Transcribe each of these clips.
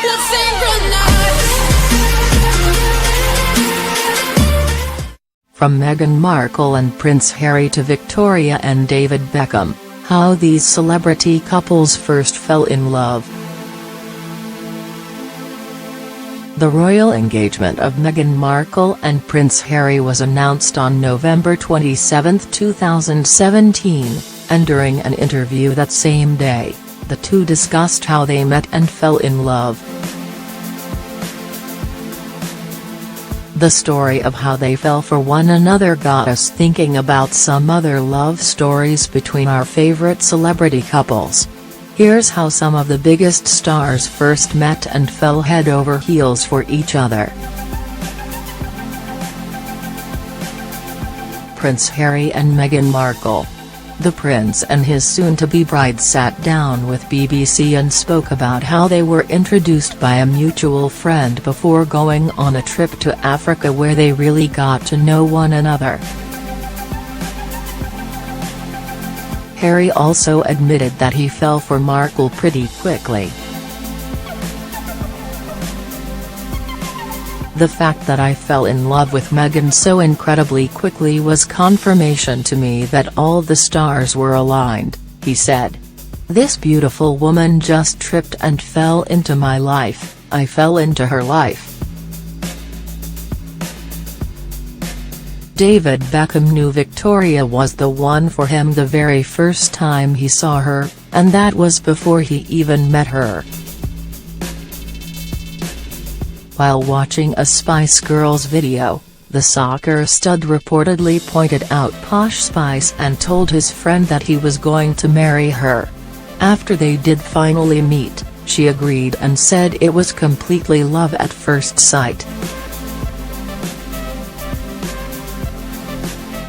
Let's sing real nice. From Meghan Markle and Prince Harry to Victoria and David Beckham, how these celebrity couples first fell in love. The royal engagement of Meghan Markle and Prince Harry was announced on November 27, 2017, and during an interview that same day, the two discussed how they met and fell in love. The story of how they fell for one another got us thinking about some other love stories between our favorite celebrity couples. Here's how some of the biggest stars first met and fell head over heels for each other. Prince Harry and Meghan Markle. The prince and his soon-to-be bride sat down with BBC and spoke about how they were introduced by a mutual friend before going on a trip to Africa where they really got to know one another. Harry also admitted that he fell for Markle pretty quickly. The fact that I fell in love with Meghan so incredibly quickly was confirmation to me that all the stars were aligned, he said. This beautiful woman just tripped and fell into my life, I fell into her life. David Beckham knew Victoria was the one for him the very first time he saw her, and that was before he even met her. While watching a Spice Girls video, the soccer stud reportedly pointed out Posh Spice and told his friend that he was going to marry her. After they did finally meet, she agreed and said it was completely love at first sight.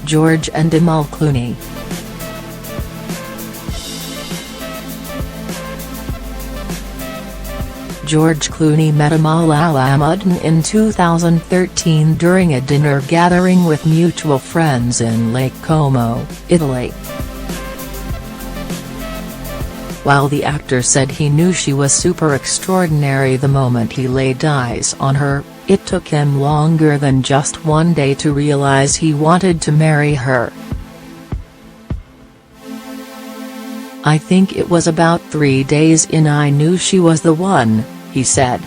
George and Clooney. George Clooney met Amal Al-Amadin in 2013 during a dinner gathering with mutual friends in Lake Como, Italy. While the actor said he knew she was super extraordinary the moment he laid eyes on her, it took him longer than just one day to realize he wanted to marry her. I think it was about 3 days in I knew she was the one, he said.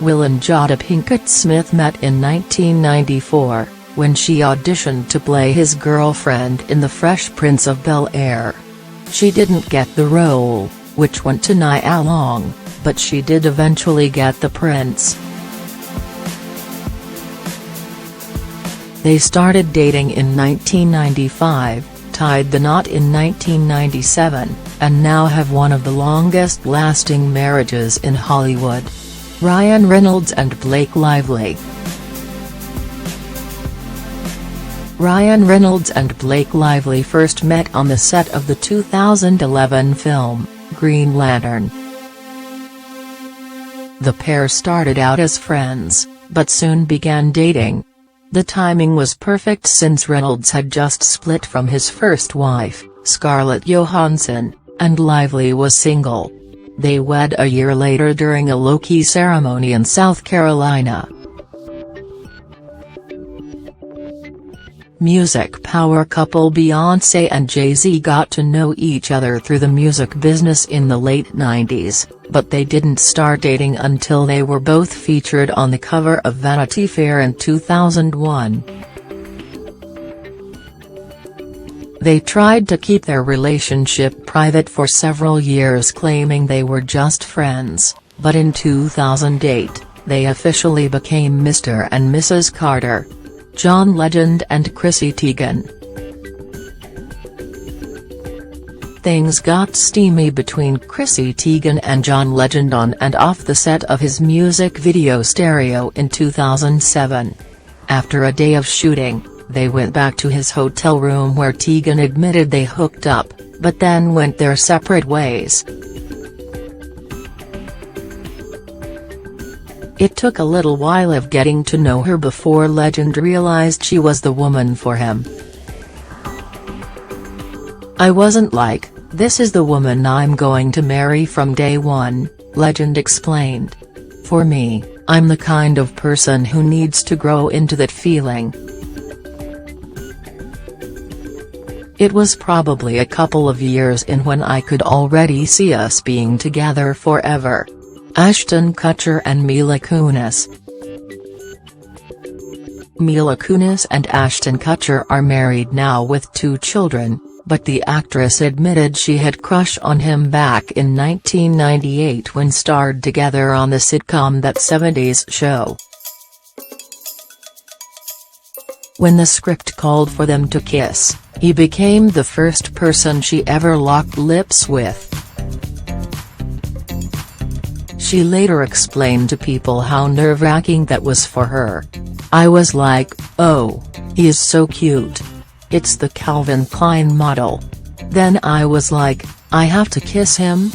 Will and Jada Pinkett Smith met in 1994, when she auditioned to play his girlfriend in The Fresh Prince of Bel-Air. She didn't get the role, which went to Nia Long, but she did eventually get the prince. They started dating in 1995, tied the knot in 1997, and now have one of the longest-lasting marriages in Hollywood. Ryan Reynolds and Blake Lively. Ryan Reynolds and Blake Lively first met on the set of the 2011 film, Green Lantern. The pair started out as friends, but soon began dating. The timing was perfect since Reynolds had just split from his first wife, Scarlett Johansson, and Lively was single. They wed a year later during a low-key ceremony in South Carolina. Music power couple Beyonce and Jay-Z got to know each other through the music business in the late 90s, but they didn't start dating until they were both featured on the cover of Vanity Fair in 2001. They tried to keep their relationship private for several years, claiming they were just friends, but in 2008, they officially became Mr. and Mrs. Carter. John Legend and Chrissy Teigen. Things got steamy between Chrissy Teigen and John Legend on and off the set of his music video Stereo in 2007. After a day of shooting, they went back to his hotel room where Teigen admitted they hooked up, but then went their separate ways. It took a little while of getting to know her before Legend realized she was the woman for him. I wasn't like, "This is the woman I'm going to marry from day one," Legend explained. "For me, I'm the kind of person who needs to grow into that feeling." "It was probably a couple of years in when I could already see us being together forever." Ashton Kutcher and Mila Kunis. Mila Kunis and Ashton Kutcher are married now with 2 children, but the actress admitted she had crush on him back in 1998 when starred together on the sitcom That 70s Show. When the script called for them to kiss, he became the first person she ever locked lips with. She later explained to People how nerve-wracking that was for her. "I was like, oh, he is so cute. It's the Calvin Klein model. Then I was like, I have to kiss him?"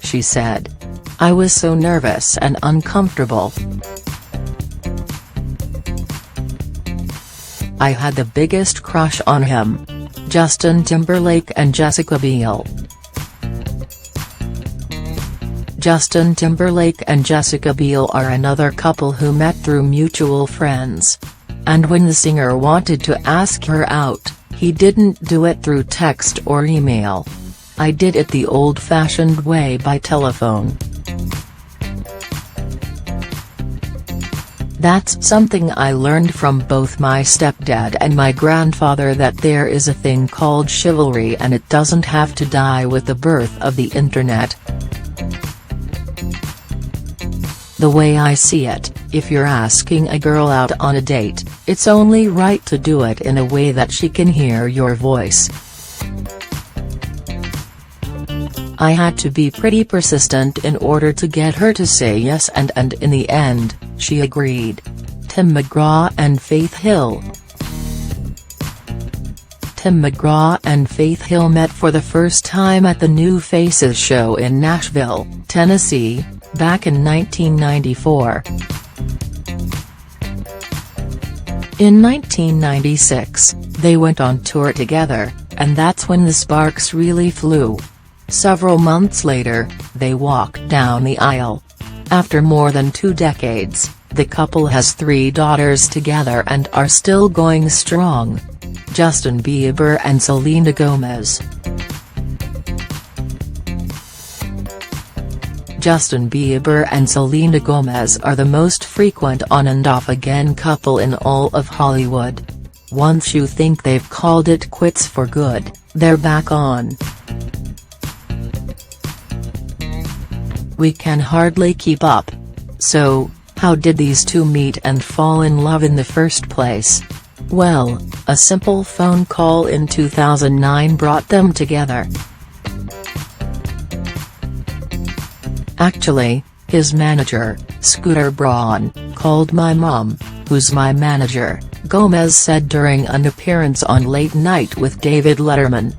she said. "I was so nervous and uncomfortable. I had the biggest crush on him." Justin Timberlake and Jessica Biel. Justin Timberlake and Jessica Biel are another couple who met through mutual friends. And when the singer wanted to ask her out, he didn't do it through text or email. "I did it the old-fashioned way, by telephone. That's something I learned from both my stepdad and my grandfather, that there is a thing called chivalry and it doesn't have to die with the birth of the internet. The way I see it, if you're asking a girl out on a date, it's only right to do it in a way that she can hear your voice. I had to be pretty persistent in order to get her to say yes, and in the end, she agreed." Tim McGraw and Faith Hill. Tim McGraw and Faith Hill met for the first time at the New Faces show in Nashville, Tennessee, back in 1994. In 1996, they went on tour together, and that's when the sparks really flew. Several months later, they walked down the aisle. After more than 2 decades, the couple has 3 daughters together and are still going strong. Justin Bieber and Selena Gomez. Justin Bieber and Selena Gomez are the most frequent on and off again couple in all of Hollywood. Once you think they've called it quits for good, they're back on. "We can hardly keep up. So, how did these 2 meet and fall in love in the first place?" Well, a simple phone call in 2009 brought them together. "Actually, his manager, Scooter Braun, called my mom, who's my manager," Gomez said during an appearance on Late Night with David Letterman.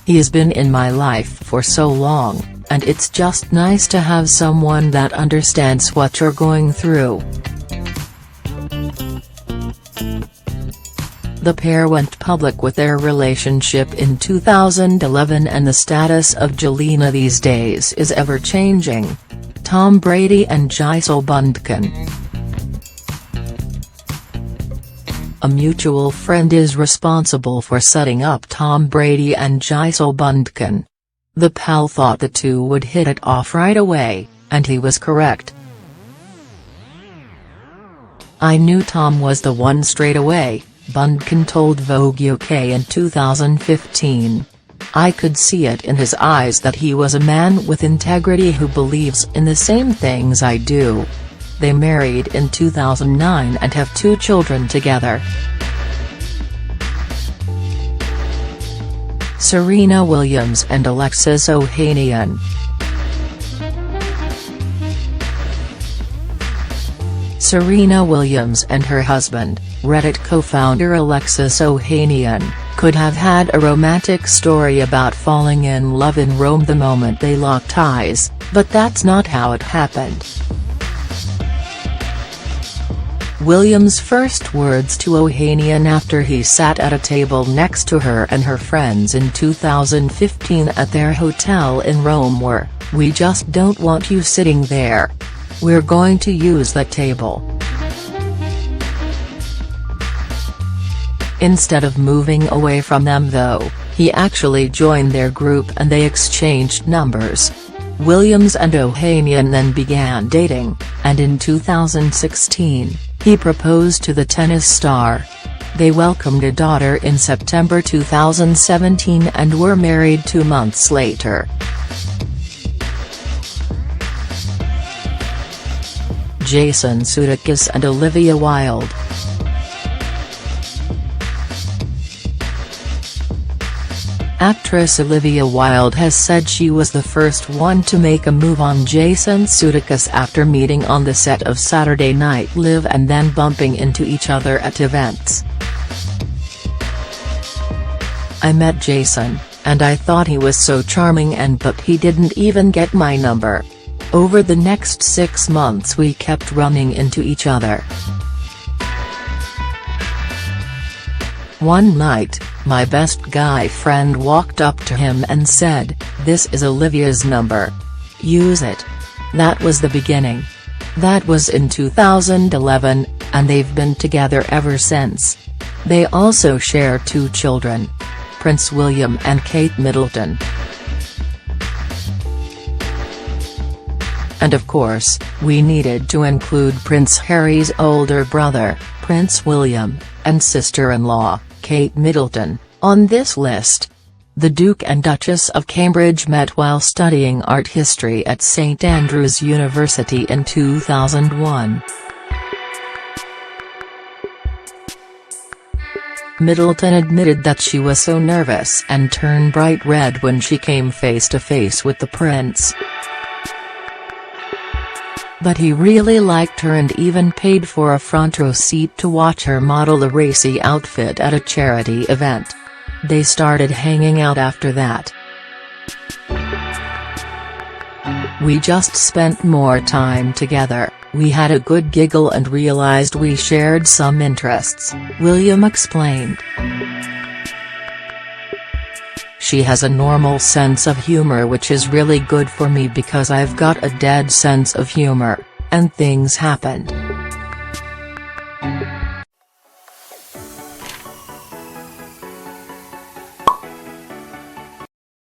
"He's been in my life for so long, and it's just nice to have someone that understands what you're going through." The pair went public with their relationship in 2011, and the status of Jelena these days is ever-changing. Tom Brady and Gisele Bündchen. A mutual friend is responsible for setting up Tom Brady and Gisele Bündchen. The pal thought the two would hit it off right away, and he was correct. "I knew Tom was the one straight away," Bündchen told Vogue UK in 2015. "I could see it in his eyes that he was a man with integrity who believes in the same things I do." They married in 2009 and have 2 children together. Serena Williams and Alexis Ohanian. Serena Williams and her husband, Reddit co-founder Alexis Ohanian, could have had a romantic story about falling in love in Rome the moment they locked eyes, but that's not how it happened. William's first words to Ohanian after he sat at a table next to her and her friends in 2015 at their hotel in Rome were, "We just don't want you sitting there. We're going to use that table." Instead of moving away from them though, he actually joined their group and they exchanged numbers. Williams and Ohanian then began dating, and in 2016, he proposed to the tennis star. They welcomed a daughter in September 2017 and were married 2 months later. Jason Sudeikis and Olivia Wilde. Actress Olivia Wilde has said she was the first one to make a move on Jason Sudeikis after meeting on the set of Saturday Night Live and then bumping into each other at events. "I met Jason, and I thought he was so charming but he didn't even get my number. Over the next 6 months we kept running into each other. One night, my best guy friend walked up to him and said, 'This is Olivia's number. Use it.' That was the beginning. That was in 2011, and they've been together ever since. They also share 2 children. Prince William and Kate Middleton. And of course, we needed to include Prince Harry's older brother, Prince William, and sister-in-law, Kate Middleton, on this list. The Duke and Duchess of Cambridge met while studying art history at St Andrews University in 2001. Middleton admitted that she was so nervous and turned bright red when she came face to face with the prince. But he really liked her and even paid for a front row seat to watch her model a racy outfit at a charity event. They started hanging out after that. "We just spent more time together, we had a good giggle and realized we shared some interests," William explained. "She has a normal sense of humor which is really good for me because I've got a dead sense of humor, and things happened.